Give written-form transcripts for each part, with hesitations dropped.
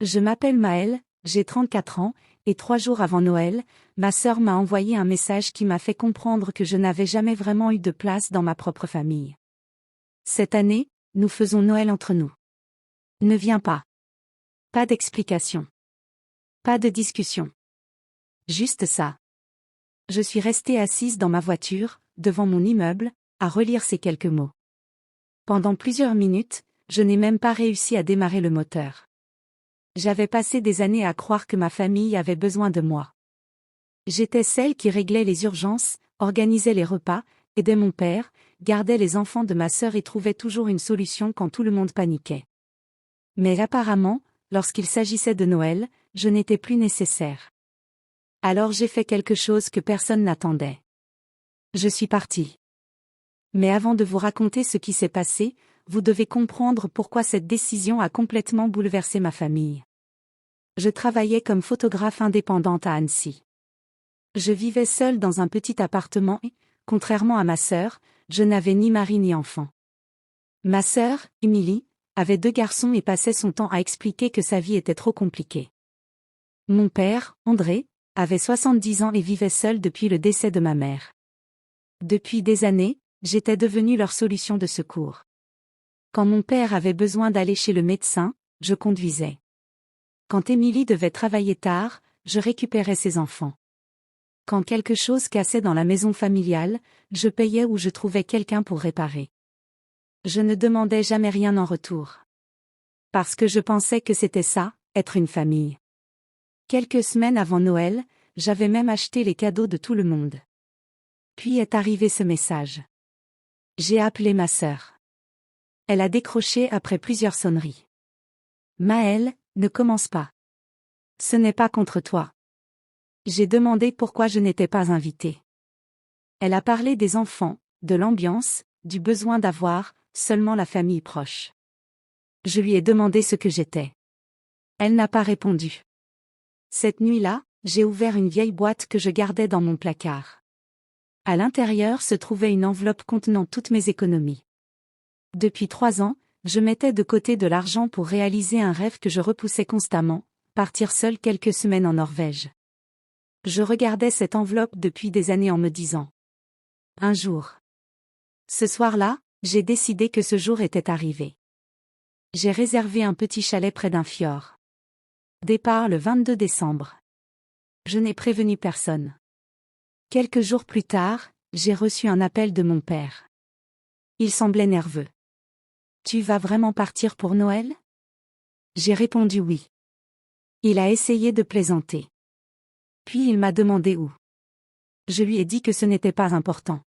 Je m'appelle Maëlle, j'ai 34 ans, et 3 jours avant Noël, ma sœur m'a envoyé un message qui m'a fait comprendre que je n'avais jamais vraiment eu de place dans ma propre famille. Cette année, nous faisons Noël entre nous. Ne viens pas. Pas d'explication. Pas de discussion. Juste ça. Je suis restée assise dans ma voiture, devant mon immeuble, à relire ces quelques mots. Pendant plusieurs minutes, je n'ai même pas réussi à démarrer le moteur. J'avais passé des années à croire que ma famille avait besoin de moi. J'étais celle qui réglait les urgences, organisait les repas, aidait mon père, gardait les enfants de ma sœur et trouvait toujours une solution quand tout le monde paniquait. Mais apparemment, lorsqu'il s'agissait de Noël, je n'étais plus nécessaire. Alors j'ai fait quelque chose que personne n'attendait. Je suis partie. Mais avant de vous raconter ce qui s'est passé, vous devez comprendre pourquoi cette décision a complètement bouleversé ma famille. Je travaillais comme photographe indépendante à Annecy. Je vivais seule dans un petit appartement et, contrairement à ma sœur, je n'avais ni mari ni enfant. Ma sœur, Émilie, avait 2 garçons et passait son temps à expliquer que sa vie était trop compliquée. Mon père, André, avait 70 ans et vivait seul depuis le décès de ma mère. Depuis des années, j'étais devenue leur solution de secours. Quand mon père avait besoin d'aller chez le médecin, je conduisais. Quand Émilie devait travailler tard, je récupérais ses enfants. Quand quelque chose cassait dans la maison familiale, je payais ou je trouvais quelqu'un pour réparer. Je ne demandais jamais rien en retour. Parce que je pensais que c'était ça, être une famille. Quelques semaines avant Noël, j'avais même acheté les cadeaux de tout le monde. Puis est arrivé ce message. J'ai appelé ma sœur. Elle a décroché après plusieurs sonneries. Maëlle, ne commence pas. Ce n'est pas contre toi. J'ai demandé pourquoi je n'étais pas invitée. Elle a parlé des enfants, de l'ambiance, du besoin d'avoir seulement la famille proche. Je lui ai demandé ce que j'étais. Elle n'a pas répondu. Cette nuit-là, j'ai ouvert une vieille boîte que je gardais dans mon placard. À l'intérieur se trouvait une enveloppe contenant toutes mes économies. Depuis 3 ans, je mettais de côté de l'argent pour réaliser un rêve que je repoussais constamment, partir seule quelques semaines en Norvège. Je regardais cette enveloppe depuis des années en me disant. Un jour. Ce soir-là, j'ai décidé que ce jour était arrivé. J'ai réservé un petit chalet près d'un fjord. Départ le 22 décembre. Je n'ai prévenu personne. Quelques jours plus tard, j'ai reçu un appel de mon père. Il semblait nerveux. Tu vas vraiment partir pour Noël ? J'ai répondu oui. Il a essayé de plaisanter. Puis il m'a demandé où. Je lui ai dit que ce n'était pas important.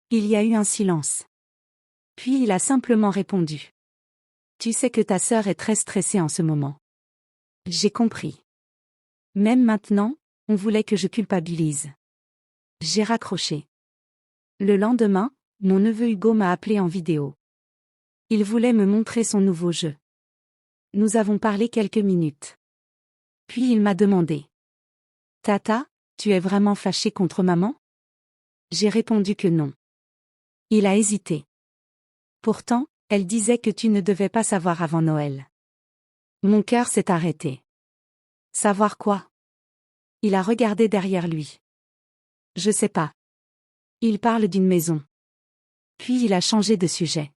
Il y a eu un silence. Puis il a simplement répondu. Tu sais que ta sœur est très stressée en ce moment. J'ai compris. Même maintenant, on voulait que je culpabilise. J'ai raccroché. Le lendemain, mon neveu Hugo m'a appelé en vidéo. Il voulait me montrer son nouveau jeu. Nous avons parlé quelques minutes. Puis il m'a demandé. Tata, tu es vraiment fâchée contre maman ? J'ai répondu que non. Il a hésité. Pourtant, elle disait que tu ne devais pas savoir avant Noël. Mon cœur s'est arrêté. Savoir quoi ? Il a regardé derrière lui. Je sais pas. Il parle d'une maison. Puis il a changé de sujet.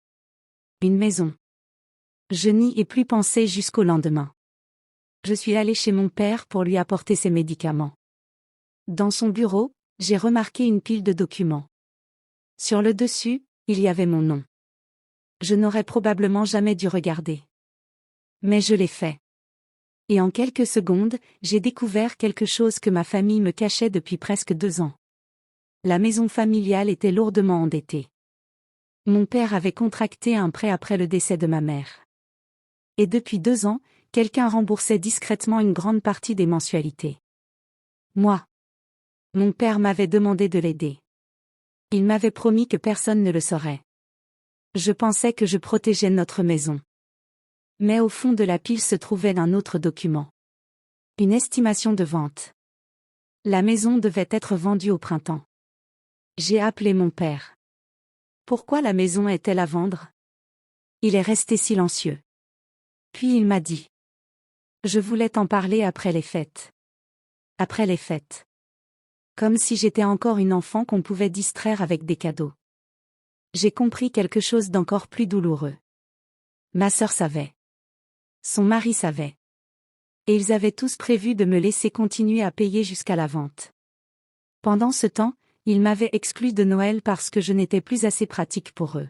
Une maison. Je n'y ai plus pensé jusqu'au lendemain. Je suis allée chez mon père pour lui apporter ses médicaments. Dans son bureau, j'ai remarqué une pile de documents. Sur le dessus, il y avait mon nom. Je n'aurais probablement jamais dû regarder. Mais je l'ai fait. Et en quelques secondes, j'ai découvert quelque chose que ma famille me cachait depuis presque 2 ans. La maison familiale était lourdement endettée. Mon père avait contracté un prêt après le décès de ma mère. Et depuis 2 ans, quelqu'un remboursait discrètement une grande partie des mensualités. Moi. Mon père m'avait demandé de l'aider. Il m'avait promis que personne ne le saurait. Je pensais que je protégeais notre maison. Mais au fond de la pile se trouvait un autre document. Une estimation de vente. La maison devait être vendue au printemps. J'ai appelé mon père. Pourquoi la maison est-elle à vendre ? Il est resté silencieux. Puis il m'a dit. Je voulais t'en parler après les fêtes. Après les fêtes. Comme si j'étais encore une enfant qu'on pouvait distraire avec des cadeaux. J'ai compris quelque chose d'encore plus douloureux. Ma sœur savait. Son mari savait. Et ils avaient tous prévu de me laisser continuer à payer jusqu'à la vente. Pendant ce temps, ils m'avaient exclu de Noël parce que je n'étais plus assez pratique pour eux.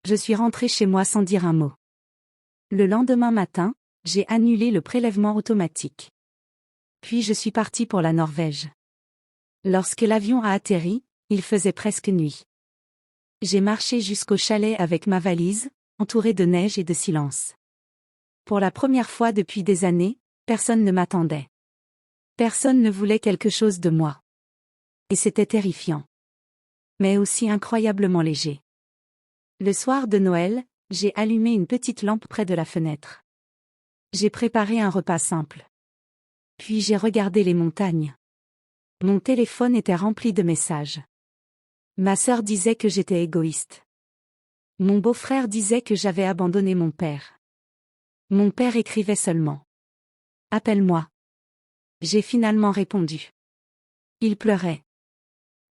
Je suis rentrée chez moi sans dire un mot. Le lendemain matin, j'ai annulé le prélèvement automatique. Puis je suis partie pour la Norvège. Lorsque l'avion a atterri, il faisait presque nuit. J'ai marché jusqu'au chalet avec ma valise, entourée de neige et de silence. Pour la première fois depuis des années, personne ne m'attendait. Personne ne voulait quelque chose de moi. Et c'était terrifiant. Mais aussi incroyablement léger. Le soir de Noël, j'ai allumé une petite lampe près de la fenêtre. J'ai préparé un repas simple. Puis j'ai regardé les montagnes. Mon téléphone était rempli de messages. Ma sœur disait que j'étais égoïste. Mon beau-frère disait que j'avais abandonné mon père. Mon père écrivait seulement. Appelle-moi. J'ai finalement répondu. Il pleurait.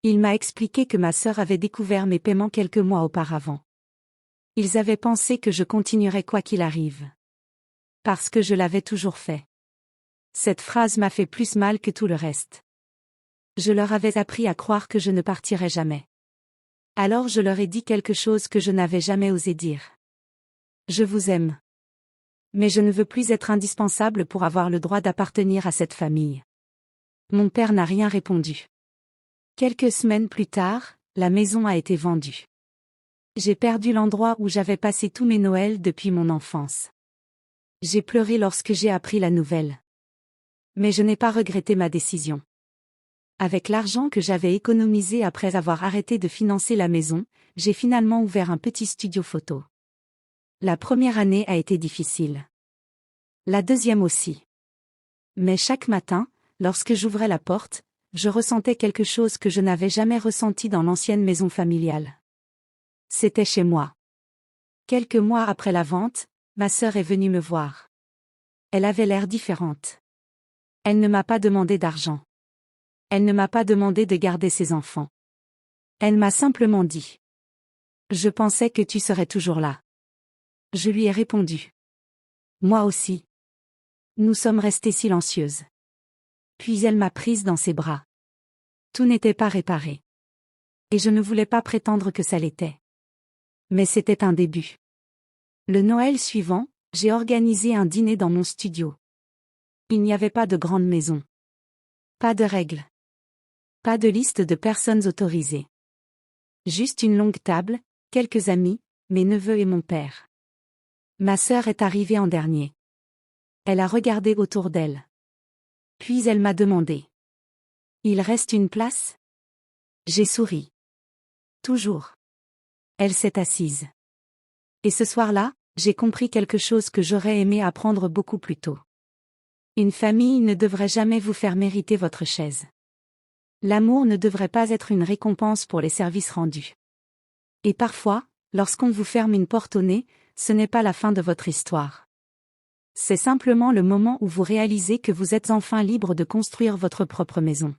Il m'a expliqué que ma sœur avait découvert mes paiements quelques mois auparavant. Ils avaient pensé que je continuerais quoi qu'il arrive. Parce que je l'avais toujours fait. Cette phrase m'a fait plus mal que tout le reste. Je leur avais appris à croire que je ne partirais jamais. Alors je leur ai dit quelque chose que je n'avais jamais osé dire. Je vous aime. Mais je ne veux plus être indispensable pour avoir le droit d'appartenir à cette famille. Mon père n'a rien répondu. Quelques semaines plus tard, la maison a été vendue. J'ai perdu l'endroit où j'avais passé tous mes Noëls depuis mon enfance. J'ai pleuré lorsque j'ai appris la nouvelle. Mais je n'ai pas regretté ma décision. Avec l'argent que j'avais économisé après avoir arrêté de financer la maison, j'ai finalement ouvert un petit studio photo. La première année a été difficile. La deuxième aussi. Mais chaque matin, lorsque j'ouvrais la porte, je ressentais quelque chose que je n'avais jamais ressenti dans l'ancienne maison familiale. C'était chez moi. Quelques mois après la vente, ma sœur est venue me voir. Elle avait l'air différente. Elle ne m'a pas demandé d'argent. Elle ne m'a pas demandé de garder ses enfants. Elle m'a simplement dit. Je pensais que tu serais toujours là. Je lui ai répondu. Moi aussi. Nous sommes restées silencieuses. Puis elle m'a prise dans ses bras. Tout n'était pas réparé. Et je ne voulais pas prétendre que ça l'était. Mais c'était un début. Le Noël suivant, j'ai organisé un dîner dans mon studio. Il n'y avait pas de grande maison. Pas de règles. Pas de liste de personnes autorisées. Juste une longue table, quelques amis, mes neveux et mon père. Ma sœur est arrivée en dernier. Elle a regardé autour d'elle. Puis elle m'a demandé. Il reste une place? J'ai souri. Toujours. Elle s'est assise. Et ce soir-là, j'ai compris quelque chose que j'aurais aimé apprendre beaucoup plus tôt. Une famille ne devrait jamais vous faire mériter votre chaise. L'amour ne devrait pas être une récompense pour les services rendus. Et parfois, lorsqu'on vous ferme une porte au nez, ce n'est pas la fin de votre histoire. C'est simplement le moment où vous réalisez que vous êtes enfin libre de construire votre propre maison.